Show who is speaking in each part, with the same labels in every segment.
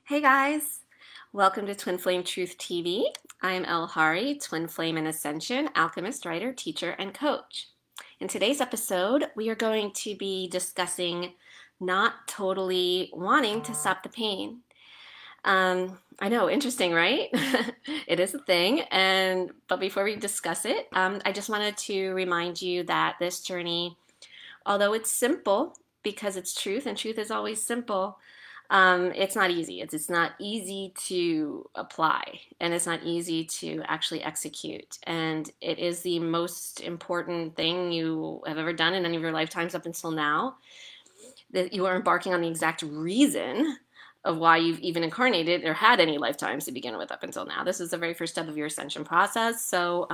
Speaker 1: Hey guys, welcome to Twin Flame Truth TV. I'm El Hari, Twin Flame and Ascension, alchemist, writer, teacher, and coach. In today's episode, we are going to be discussing not totally wanting to stop the pain. I know, interesting, right? It is a thing, but before we discuss it, I just wanted to remind you that this journey, although it's simple because it's truth, and truth is always simple, it's not easy. It's not easy to apply, and it's not easy to actually execute. And it is the most important thing you have ever done in any of your lifetimes up until now. That you are embarking on the exact reason of why you've even incarnated or had any lifetimes to begin with up until now. This is the very first step of your ascension process. So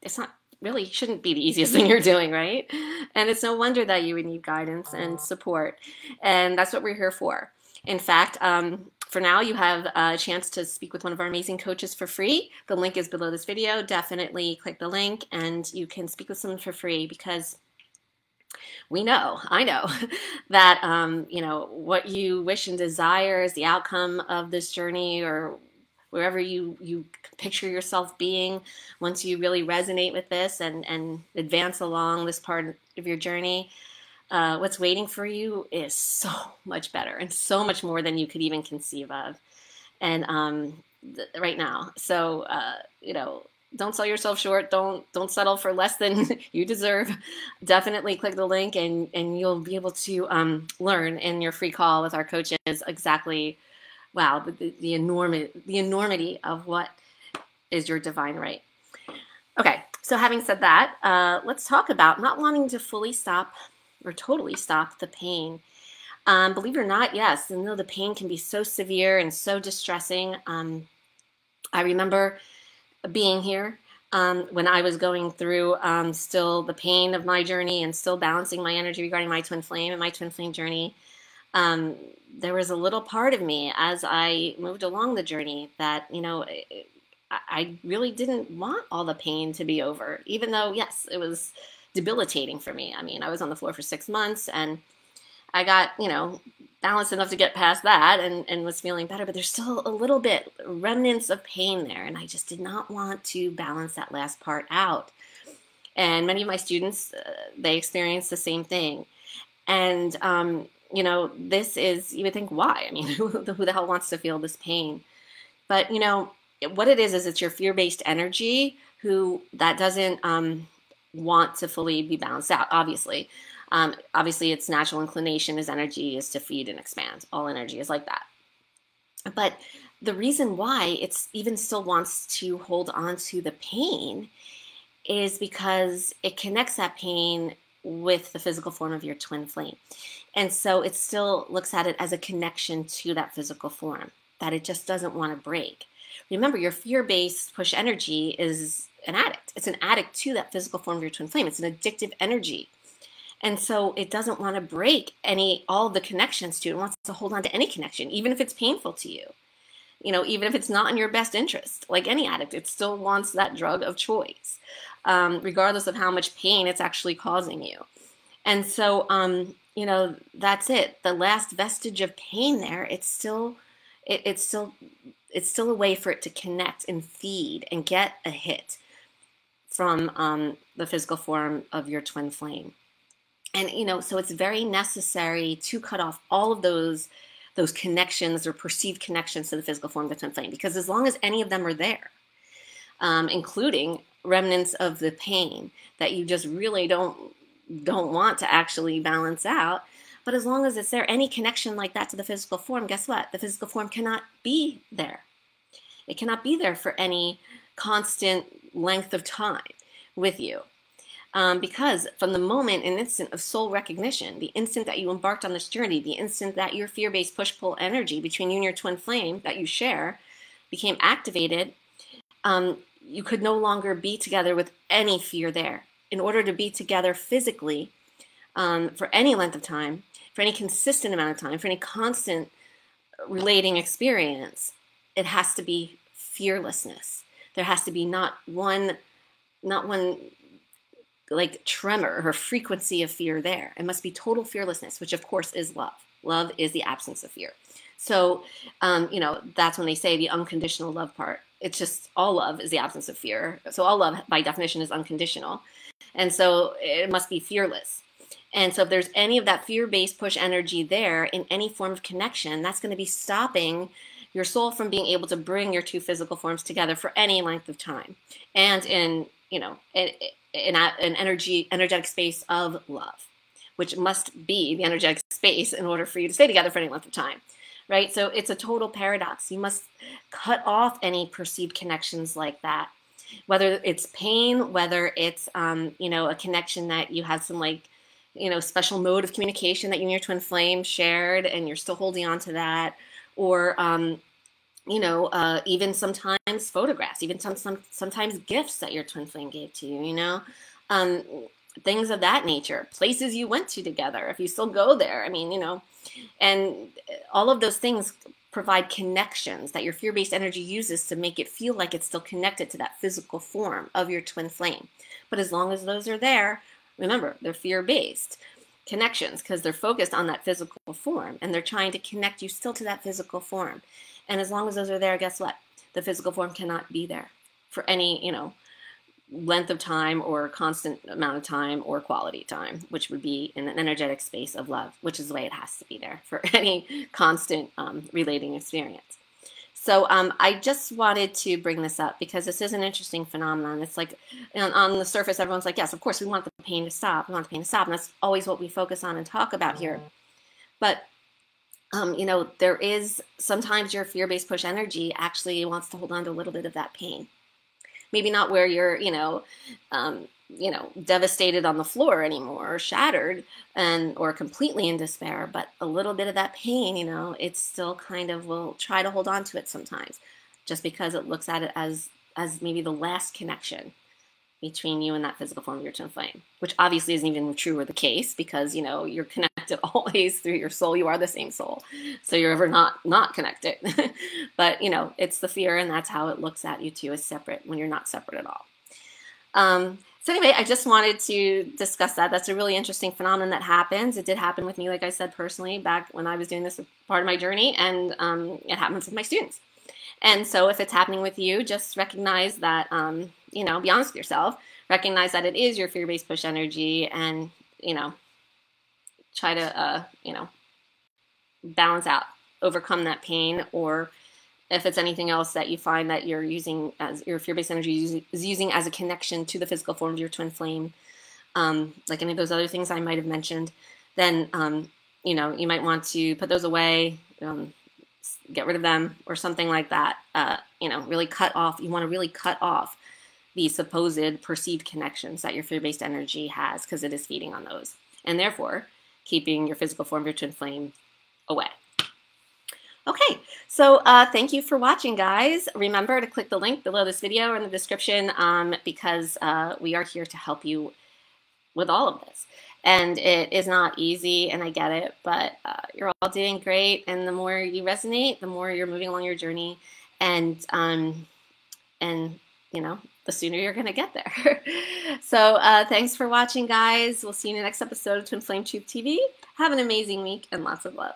Speaker 1: it's not really shouldn't be the easiest thing you're doing, right? And it's no wonder that you would need guidance and support. And that's what we're here for. In fact, for now, you have a chance to speak with one of our amazing coaches for free. The link is below this video. Definitely click the link and you can speak with someone for free because I know that, what you wish and desire is the outcome of this journey or wherever you picture yourself being once you really resonate with this and advance along this part of your journey. What's waiting for you is so much better and so much more than you could even conceive of. And right now, so don't sell yourself short. Don't settle for less than you deserve. Definitely click the link, and you'll be able to learn in your free call with our coaches exactly, wow, the enormity of what is your divine right. Okay, so having said that, let's talk about not wanting to fully stop or totally stop the pain. Believe it or not, yes, and though the pain can be so severe and so distressing, I remember being here when I was going through still the pain of my journey and still balancing my energy regarding my twin flame and my twin flame journey. There was a little part of me as I moved along the journey that, I really didn't want all the pain to be over, even though, yes, it was debilitating for me. I mean, I was on the floor for 6 months and I got, balanced enough to get past that and was feeling better, but there's still a little bit remnants of pain there. And I just did not want to balance that last part out. And many of my students, they experience the same thing. And, this is, you would think, why? I mean, who the hell wants to feel this pain? But, what it is it's your fear-based energy that doesn't want to fully be balanced out, obviously. Obviously, its natural inclination as energy is to feed and expand. All energy is like that. But the reason why it's even still wants to hold on to the pain is because it connects that pain with the physical form of your twin flame. And so it still looks at it as a connection to that physical form that it just doesn't want to break. Remember, your fear-based push energy is an addict. It's an addict to that physical form of your twin flame. It's an addictive energy. And so it doesn't want to break all of the connections to it. It wants to hold on to any connection, even if it's painful to you. Even if it's not in your best interest. Like any addict, it still wants that drug of choice, regardless of how much pain it's actually causing you. And so, that's it. The last vestige of pain there, it's still a way for it to connect and feed and get a hit from the physical form of your twin flame. And, so it's very necessary to cut off all of those connections or perceived connections to the physical form of the twin flame, because as long as any of them are there, including remnants of the pain that you just really don't want to actually balance out, but as long as it's there, any connection like that to the physical form, guess what? The physical form cannot be there. It cannot be there for any constant length of time with you. Because from the moment and instant of soul recognition, the instant that you embarked on this journey, the instant that your fear-based push-pull energy between you and your twin flame that you share became activated, you could no longer be together with any fear there. In order to be together physically for any length of time, for any consistent amount of time, for any constant relating experience, it has to be fearlessness. There has to be not one like tremor or frequency of fear there. It must be total fearlessness, which of course is love. Love is the absence of fear. So, that's when they say the unconditional love part. It's just all love is the absence of fear. So all love by definition is unconditional. And so it must be fearless. And so if there's any of that fear-based push energy there in any form of connection, that's going to be stopping your soul from being able to bring your two physical forms together for any length of time. And in an energetic space of love, which must be the energetic space in order for you to stay together for any length of time. Right? So it's a total paradox. You must cut off any perceived connections like that, whether it's pain, whether it's, a connection that you had some special mode of communication that you and your twin flame shared and you're still holding on to that, or, even sometimes photographs, even sometimes gifts that your twin flame gave to you, things of that nature, places you went to together, if you still go there. And all of those things provide connections that your fear-based energy uses to make it feel like it's still connected to that physical form of your twin flame. But as long as those are there, remember, they're fear-based connections because they're focused on that physical form and they're trying to connect you still to that physical form. And as long as those are there, guess what? The physical form cannot be there for any, length of time or constant amount of time or quality time, which would be in an energetic space of love, which is the way it has to be there for any constant relating experience. So I just wanted to bring this up because this is an interesting phenomenon. It's like on the surface, everyone's like, yes, of course, we want the pain to stop. We want the pain to stop. And that's always what we focus on and talk about here. But, there is sometimes your fear-based push energy actually wants to hold on to a little bit of that pain. Maybe not where you're, devastated on the floor anymore or shattered or completely in despair, but a little bit of that pain, it still kind of will try to hold on to it sometimes just because it looks at it as maybe the last connection between you and that physical form of your twin flame, which obviously isn't even true or the case because, you're connected always through your soul. You are the same soul. So you're ever not connected. But, it's the fear, and that's how it looks at you too, as separate when you're not separate at all. So anyway, I just wanted to discuss that. That's a really interesting phenomenon that happens. It did happen with me, like I said, personally, back when I was doing this part of my journey, and it happens with my students. And so if it's happening with you, just recognize that, be honest with yourself, recognize that it is your fear-based push energy, and, try to, balance out, overcome that pain, or if it's anything else that you find that you're using as your fear-based energy is using as a connection to the physical form of your twin flame, like any of those other things I might have mentioned, then, you might want to put those away, get rid of them or something like that. Really cut off. You want to really cut off the supposed perceived connections that your fear-based energy has, because it is feeding on those, and therefore keeping your physical form of your twin flame away. Okay, so thank you for watching, guys. Remember to click the link below this video or in the description because we are here to help you with all of this. And it is not easy, and I get it, but you're all doing great. And the more you resonate, the more you're moving along your journey, and the sooner you're going to get there. So thanks for watching, guys. We'll see you in the next episode of Twin Flame Truth TV. Have an amazing week and lots of love.